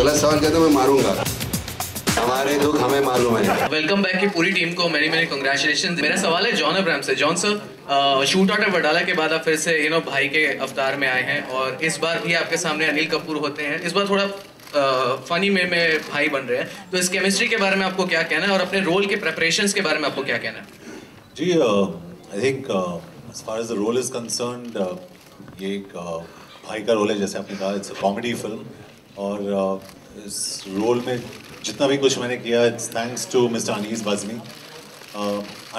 गलत सवाल किया तो मैं मारूंगा। हमारे दुख हमें मालूम है। वेलकम बैक की पूरी टीम को मेनी कांग्रेचुलेशन। मेरा सवाल है जॉन अब्राहम से। John sir, shoot out Wadala के बाद आप फिर से भाई के अवतार में आए हैं और इस बार भी आपके सामने अनिल कपूर होते हैं। इस बार थोड़ा फनी में भाई बन रहे हैं, तो इस केमिस्ट्री के बारे में आपको क्या कहना है और अपने रोल के प्रिपरेशंस के बारे में आपको क्या कहना है? जी, I think as far as the role is concerned, ये एक भाई का रोल है, जैसे आपने कहा, इट्स अ कॉमेडी फिल्म। और इस रोल में जितना भी कुछ मैंने किया, it's thanks to mister Anees Bazmee.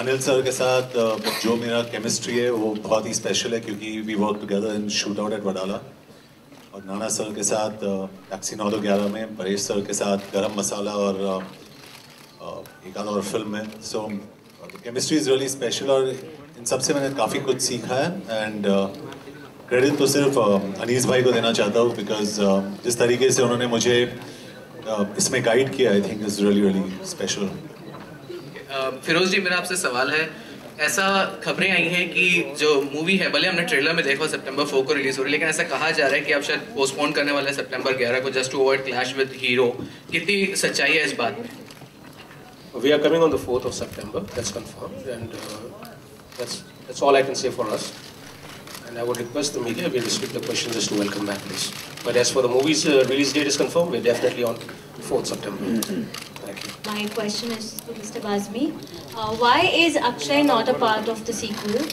Anil sir के साथ जो मेरा केमिस्ट्री है वो बहुत ही स्पेशल है, क्योंकि we work together in Shootout at Wadala. और नाना सर के साथ टैक्सी 9-11 में, परेश सर के साथ गरम मसाला और एक आध और फिल्म में। सो केमिस्ट्री इज़ रियली स्पेशल और इन सब से मैंने काफ़ी कुछ सीखा है। एंड क्रेडिट तो सिर्फ अनीस भाई को देना चाहता हूँ, बिकॉज जिस तरीके से उन्होंने मुझे इसमें गाइड किया, I think is really really special. Firoz ji, मेरा आपसे सवाल है, ऐसा खबरें आई हैं कि जो मूवी है, भले हमने ट्रेलर में देखा सितंबर 4 को रिलीज हो रही है, लेकिन ऐसा कहा जा रहा है कि आप शायद पोस्टपोन करने वाले हैं सितंबर 11 को, just to avoid clash with Hero. कितनी सच्चाई है इस बात में? We are coming on the 4th of September, that's confirmed, and that's all I can say for us. And I would request the media, we restrict the questions just to welcome back, please. But as for the movie's release date is confirmed, we're definitely on 4th September. Thank you. My question is to Mr. Bazmi. Why is Akshay not a part of the sequel?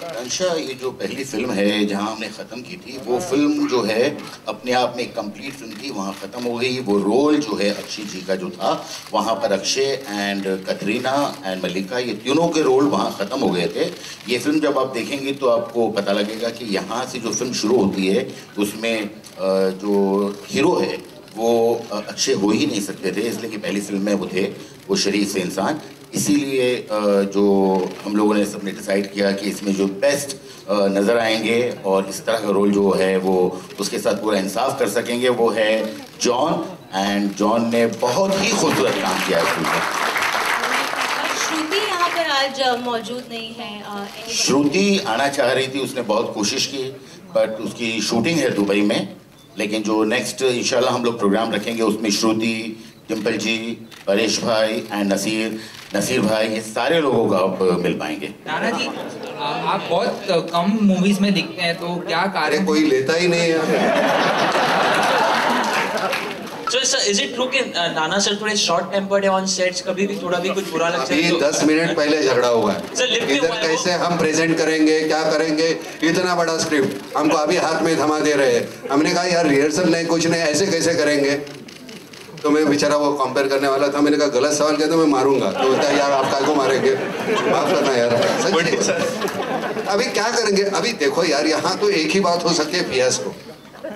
Ansha, ये जो पहली film है जहाँ हमने ख़त्म की थी, वो फिल्म जो है अपने आप में एक कंप्लीट फिल्म थी, वहाँ ख़त्म हो गई। वो रोल जो है अक्षय जी का जो था, वहाँ पर अक्षय एंड कटरीना एंड मल्लिका, ये तीनों के रोल वहाँ ख़त्म हो गए थे। ये फिल्म जब आप देखेंगे तो आपको पता लगेगा कि यहाँ से जो फिल्म शुरू होती है उसमें जो हीरो है वो अक्षय हो ही नहीं सकते थे, इसलिए कि पहली फिल्म में वो थे वो शरीफ से इंसान। इसीलिए जो हम लोगों ने सबने डिसाइड किया कि इसमें जो बेस्ट नज़र आएंगे और इस तरह का रोल जो है वो उसके साथ पूरा इंसाफ कर सकेंगे, वो है जॉन। एंड जॉन ने बहुत ही खूबसूरत काम किया है फिल्म में। श्रुति यहाँ पर आज मौजूद नहीं है। श्रुति आना चाह रही थी, उसने बहुत कोशिश की, बट उसकी शूटिंग है दुबई में। लेकिन जो नेक्स्ट इंशाल्लाह हम लोग प्रोग्राम रखेंगे उसमें श्रुति, डिम्पल जी, परेश भाई एंड नसीर भाई, ये सारे लोगों को आप मिल पाएंगे। नाना जी, आप बहुत कम मूवीज में दिखते हैं, तो क्या कारण? कोई लेता ही नहीं है। So sir, is it true कि नाना सर थोड़े शॉर्ट टेम्पर्ड है ऑन सेट्स? कभी भी थोड़ा भी कुछ बुरा लगता है? अभी 10 मिनट पहले झगड़ा हुआ है। इधर कैसे हम प्रेजेंट करेंगे, क्या करेंगे, इतना बड़ा स्क्रिप्ट हमको अभी हाथ में थमा दे रहे हैं। हमने कहा यार रिहर्सल नहीं, कुछ नहीं, ऐसे कैसे करेंगे? तो मैं बेचारा वो कंपेयर करने वाला था, मैंने कहा गलत सवाल किया तो मैं मारूंगा। तो बोलता है यार आप काय को मारेंगे, माफ करना यार। अभी क्या करेंगे? अभी देखो यार, यहाँ तो एक ही बात हो सकती है, पियास को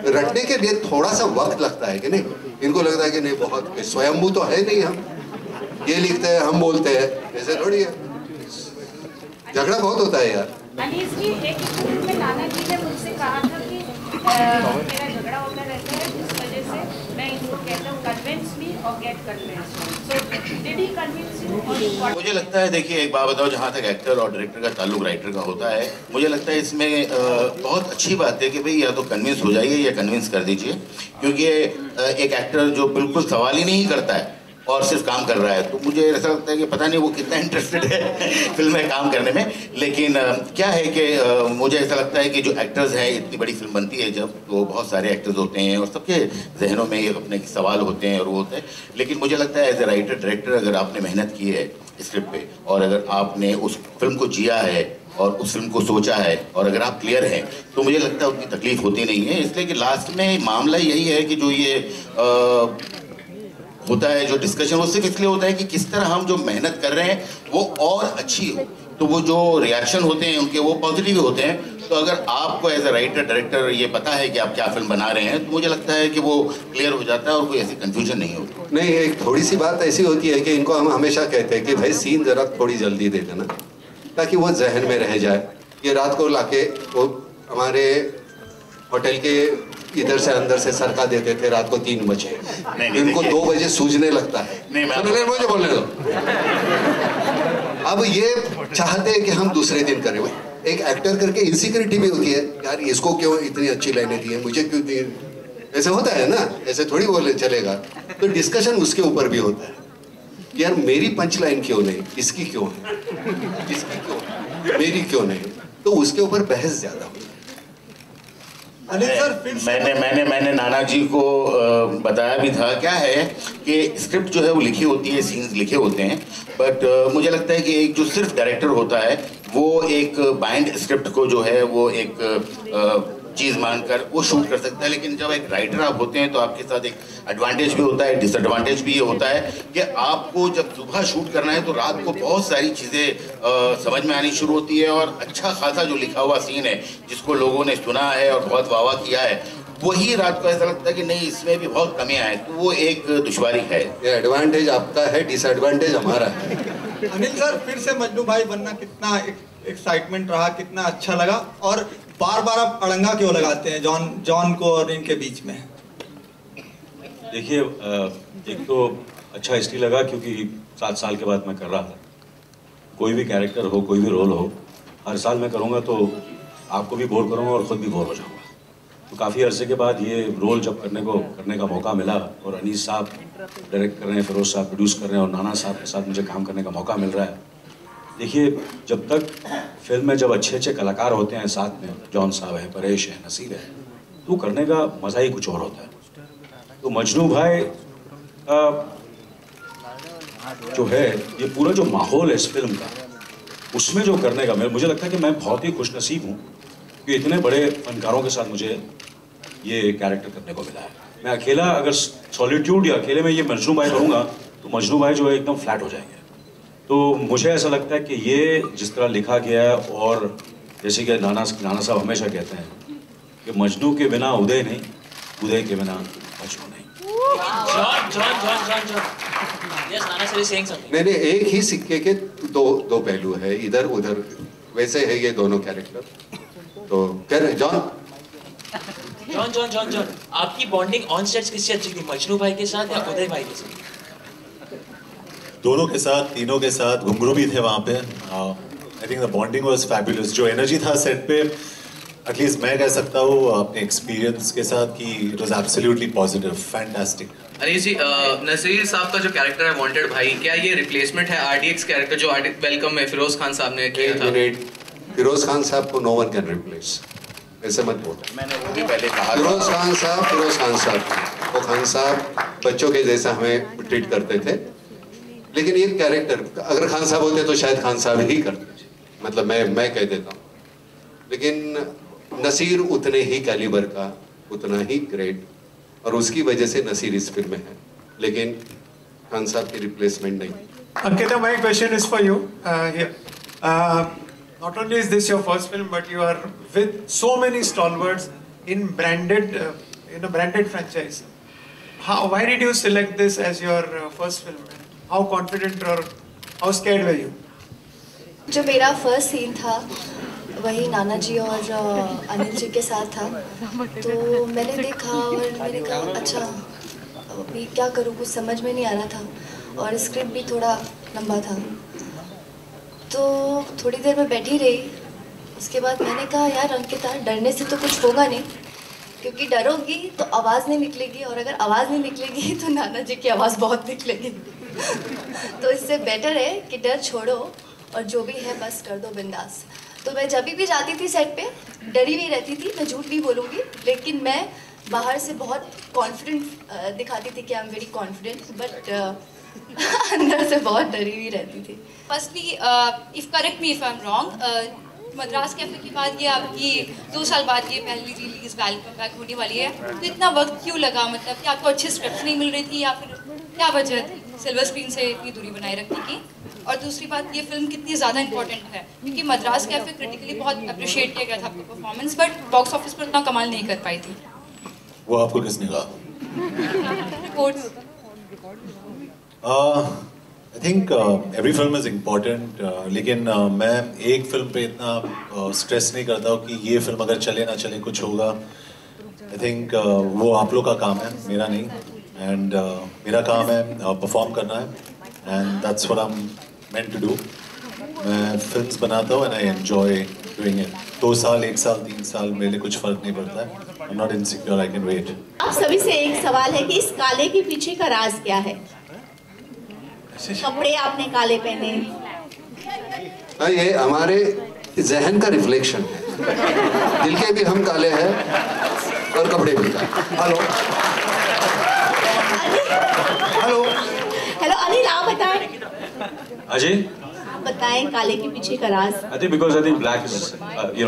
रटने के लिए थोड़ा सा वक्त लगता है कि नहीं? इनको लगता है कि नहीं बहुत स्वयंभू तो है नहीं, हम ये लिखते हैं हम बोलते हैं, ऐसे थोड़ी है। झगड़ा बहुत होता है यार। अनीस जी, एक फिल्म में नाना जी ने मुझसे कहा था कि मेरा झगड़ा होता रहता है, इस वजह से मैं इनको कहता हूँ कन्विंस मी और get convince. So did he convince you? मुझे लगता है, देखिए एक बात बताओ, जहाँ तक एक्टर और डायरेक्टर का ताल्लुक राइटर का होता है, मुझे लगता है इसमें बहुत अच्छी बात है कि भाई या तो कन्विंस हो जाइए या कन्विंस कर दीजिए। क्योंकि एक एक्टर जो बिल्कुल सवाल ही नहीं करता है और सिर्फ काम कर रहा है, तो मुझे ऐसा लगता है कि पता नहीं वो कितना इंटरेस्टेड है फिल्म में काम करने में। लेकिन क्या है कि मुझे ऐसा लगता है कि जो एक्टर्स हैं, इतनी बड़ी फिल्म बनती है जब, तो बहुत सारे एक्टर्स होते हैं और सबके जहनों में अपने सवाल होते हैं और वो होते हैं। लेकिन मुझे लगता है एज ए राइटर डायरेक्टर, अगर आपने मेहनत की है स्क्रिप्ट पे और अगर आपने उस फिल्म को जिया है और उस फिल्म को सोचा है और अगर आप क्लियर हैं, तो मुझे लगता है उतनी तकलीफ होती नहीं है। इसलिए कि लास्ट में मामला यही है कि जो ये होता है, जो डिस्कशन, वो सिर्फ इसलिए होता है कि किस तरह हम जो मेहनत कर रहे हैं वो और अच्छी हो। तो वो जो रिएक्शन होते हैं उनके, वो पॉजिटिव होते हैं। तो अगर आपको एज ए राइटर डायरेक्टर ये पता है कि आप क्या फिल्म बना रहे हैं, तो मुझे लगता है कि वो क्लियर हो जाता है और कोई ऐसी कंफ्यूजन नहीं होती। नहीं, एक थोड़ी सी बात ऐसी होती है कि इनको हम हमेशा कहते हैं कि भाई सीन जरा थोड़ी जल्दी दे देना, ताकि वो जहन में रह जाए। ये रात को लाके वो हमारे होटल के इधर से अंदर से सरका देते थे रात को 3 बजे, इनको 2 बजे सूझने लगता है। नहीं, मुझे बोलने दो। अब ये चाहते हैं कि हम दूसरे दिन करें। एक एक्टर करके इनसिक्योरिटी भी होती है, यार इसको क्यों इतनी अच्छी लाइनें दी है, मुझे क्यों दी ऐसे होता है ना, ऐसे थोड़ी बोले चलेगा। तो डिस्कशन उसके ऊपर भी होता है कि यार मेरी पंच लाइन क्यों नहीं, इसकी क्यों है, इसकी क्यों है, मेरी क्यों नहीं, तो उसके ऊपर बहस ज्यादा होती है। मैंने नाना जी को बताया भी था। क्या है कि स्क्रिप्ट जो है वो लिखी होती है, सीन्स लिखे होते हैं, बट मुझे लगता है कि एक जो सिर्फ डायरेक्टर होता है वो एक बाइंड स्क्रिप्ट को जो है वो एक चीज़ मानकर वो शूट कर सकता है। लेकिन जब एक राइटर आप होते हैं तो आपके साथ एक एडवांटेज भी होता है, डिसएडवांटेज भी ये होता है कि आपको जब सुबह शूट करना है तो रात को बहुत सारी चीज़ें समझ में आनी शुरू होती है, और अच्छा खासा जो लिखा हुआ सीन है जिसको लोगों ने सुना है और बहुत वाह वाह किया है, वही रात को ऐसा लगता है कि नहीं इसमें भी बहुत कमियां हैं। तो वो एक दुश्वारी है। ये एडवांटेज आपका है, डिसएडवांटेज हमारा है। अनिल सर, फिर से मजनू भाई बनना कितना एक्साइटमेंट रहा, कितना अच्छा लगा, और बार बार आप अड़ंगा क्यों लगाते हैं जॉन को और इनके बीच में? देखिए, एक तो अच्छा इसलिए लगा क्योंकि 7 साल के बाद मैं कर रहा था। कोई भी कैरेक्टर हो, कोई भी रोल हो, हर साल मैं करूँगा तो आपको भी बोर करूँगा और ख़ुद भी बोर हो जाऊँगा। तो काफ़ी अरसे के बाद ये रोल जब करने का मौका मिला, और अनीस साहब डायरेक्ट कर रहे हैं, फिरोज साहब प्रोड्यूस कर रहे हैं, और नाना साहब के साथ मुझे काम करने का मौका मिल रहा है। देखिए, जब तक फिल्म में जब अच्छे कलाकार होते हैं साथ में, जॉन साहब हैं, परेश हैं, नसीर है, तो करने का मज़ा ही कुछ और होता है। तो मजनू भाई जो है, ये पूरा जो माहौल है इस फिल्म का, उसमें जो करने का मुझे लगता है कि मैं बहुत ही खुशनसीब हूँ कि इतने बड़े फनकारों के साथ मुझे ये कैरेक्टर करने को मिला है। मैं अकेला अगर सॉलिट्यूड या अकेले में ये मजनू भाई करूँगा तो मजनू भाई जो है एकदम फ्लैट हो जाएंगे। तो मुझे ऐसा लगता है कि ये जिस तरह लिखा गया है, और जैसे कि नाना साहब हमेशा कहते हैं कि मजनू के बिना उदय नहीं, उदय के बिना मजनू नहीं। नहीं, एक ही सिक्के के दो पहलू है, इधर उधर वैसे है ये दोनों कैरेक्टर। तो कह रहे जॉन, आपकी बॉन्डिंग ऑन सेट्स किससे अच्छी थी, मजनू भाई के साथ या उदय भाई के साथ? दोनों के साथ, तीनों के साथ। घुंघरू भी थे वहाँ पे। I think the bonding was fabulous. जो एनर्जी था सेट पे, एटलीस्ट मैं कह सकता हूँ अपने एक्सपीरियंस के साथ कि it was absolutely positive, fantastic. Anil ji, Naseer Sahab का जो कैरेक्टर है वांटेड भाई, क्या ये रिप्लेसमेंट है आरडीएक्स कैरेक्टर जो वेलकम में फिरोज खान साहब ने किया था? फिरोज खान साहब को नो वन कैन रिप्लेस, ऐसे मत बोलो। मैंने वो भी पहले कहा। फिरोज खान साहब, वो खान साहब बच्चों के जैसा हमें ट्रीट करते थे, लेकिन ये कैरेक्टर अगर खान साहब होते तो शायद खान साहब ही करते, मतलब मैं कह देता हूँ। लेकिन नसीर उतने ही कैलिबर का, उतना ही ग्रेट, और उसकी वजह से नसीर इस फिल्म में है, लेकिन खान साहब की रिप्लेसमेंट नहीं। Ankita, my question is for you. Not only is this your first film, but you are with so many stalwarts in branded franchise. Why did you select this as your first film? How confident or how scared were you? जो मेरा first scene था वही नाना जी और अनिल जी के साथ था, तो मैंने देखा और मैंने कहा अच्छा अभी क्या करूँ, कुछ समझ में नहीं आ रहा था, और स्क्रिप्ट भी थोड़ा लंबा था। तो थोड़ी देर में बैठी रही, उसके बाद मैंने कहा यार अंकिता, डरने से तो कुछ होगा नहीं, क्योंकि डरोगी तो आवाज़ नहीं निकलेगी, और अगर आवाज़ नहीं निकलेगी तो नाना जी की आवाज़ बहुत निकलेगी। तो इससे बेटर है कि डर छोड़ो और जो भी है बस कर दो बिंदास। तो मैं जब भी जाती थी सेट पे डरी भी रहती थी, मैं झूठ नहीं बोलूँगी, लेकिन मैं बाहर से बहुत कॉन्फिडेंट दिखाती थी कि I am very confident, but अंदर से बहुत डरी हुई रहती थी। Firstly if correct me if I am wrong, Madras cafe के बाद ये आपकी 2 साल बाद ये पहली रिलीज वेलकम बैक होने वाली है, तो इतना वक्त क्यों लगा? मतलब कि आपको अच्छी स्क्रिप्ट नहीं मिल रही थी, या फिर क्या वजह थी सिल्वर स्क्रीन से इतनी दूरी बनाए रखने की? और दूसरी बात, ये फिल्म कितनी ज़्यादा इंपॉर्टेंट है, क्योंकि मद्रास कैफे क्रिटिकली बहुत अप्रिशिएट किया गया था आपका परफॉर्मेंस, बट बॉक्स ऑफिस पर उतना कमाल नहीं कर पाई थी। वो आपको किसने कहा? Reports. I think every film is important, लेकिन मैं एक फिल्म पे इतना स्ट्रेस नहीं करता हूँ कि ये फिल्म अगर चले ना चले कुछ होगा। आई थिंक वो आप लोग का काम है, मेरा नहीं, एंड मेरा काम है परफॉर्म करना है, and that's what I am meant to do. मैं फिल्म्स बनाता हूँ and I enjoy doing it. 2 साल, 1 साल, 3 साल मेरे लिए कुछ फ़र्क नहीं पड़ता है। I'm not insecure, I can wait. आप सभी से एक सवाल है कि इस काले के पीछे का राज क्या है? कपड़े आपने काले पहने, ये हमारे जहन का रिफ्लेक्शन है। दिल के भी हम काले हैं और कपड़े भी काले। हेलो हेलो हेलो अनिल, आप बताएं। अजय, आप बताएं काले के पीछे का राज। I think because I think black is,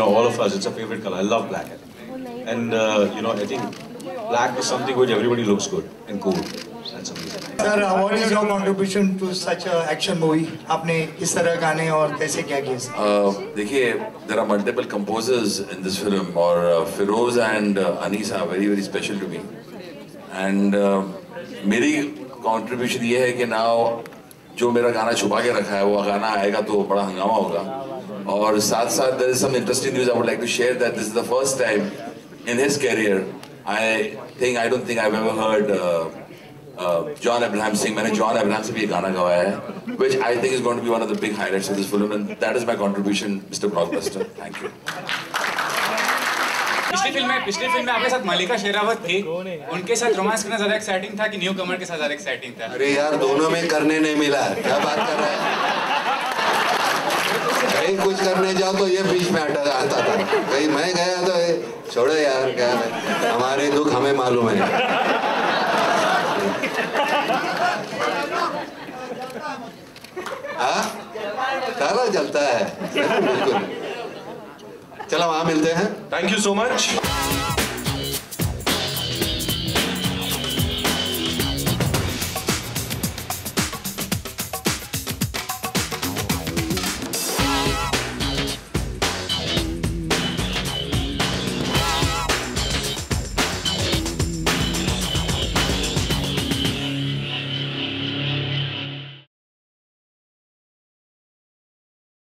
all of us, it's a favorite color. I love black. And, I think black is something which everybody looks good and cool. That's amazing. Sir, what is your contribution to such a action movie? आपने किस तरह गाने और कैसे क्या किया? देखिए, there are multiple composers in this film, और Feroz and Anis are very very special to me. And मेरी contribution ये है कि now जो मेरा गाना छुपा के रखा है वो गाना आएगा तो बड़ा हंगामा होगा। और साथ साथ there is some interesting news I would like to share that this is the first time in his career I don't think I've ever heard John Abraham sing. मैंने John Abraham से भी ये गाना गवाया है, which I think is going to be one of the big highlights of this film, and that is my contribution, Mr. Blockbuster. Thank you. पिछली film में आपके साथ मल्लिका शेरावत थी, उनके साथ रोमांस करना ज्यादा एक्साइटिंग था कि न्यू कमर के साथ ज्यादा एक्साइटिंग था? अरे यार, दोनों में करने नहीं मिला, क्या बात कर रहे हैं? कहीं कुछ करने जाओ तो ये बीच में आता था, कहीं मैं गया तो छोड़ो यार, क्या है, हमारे दुख हमें मालूम है। हाँ, तारा जलता है, बिल्कुल। चलो वहाँ मिलते हैं। Thank you so much.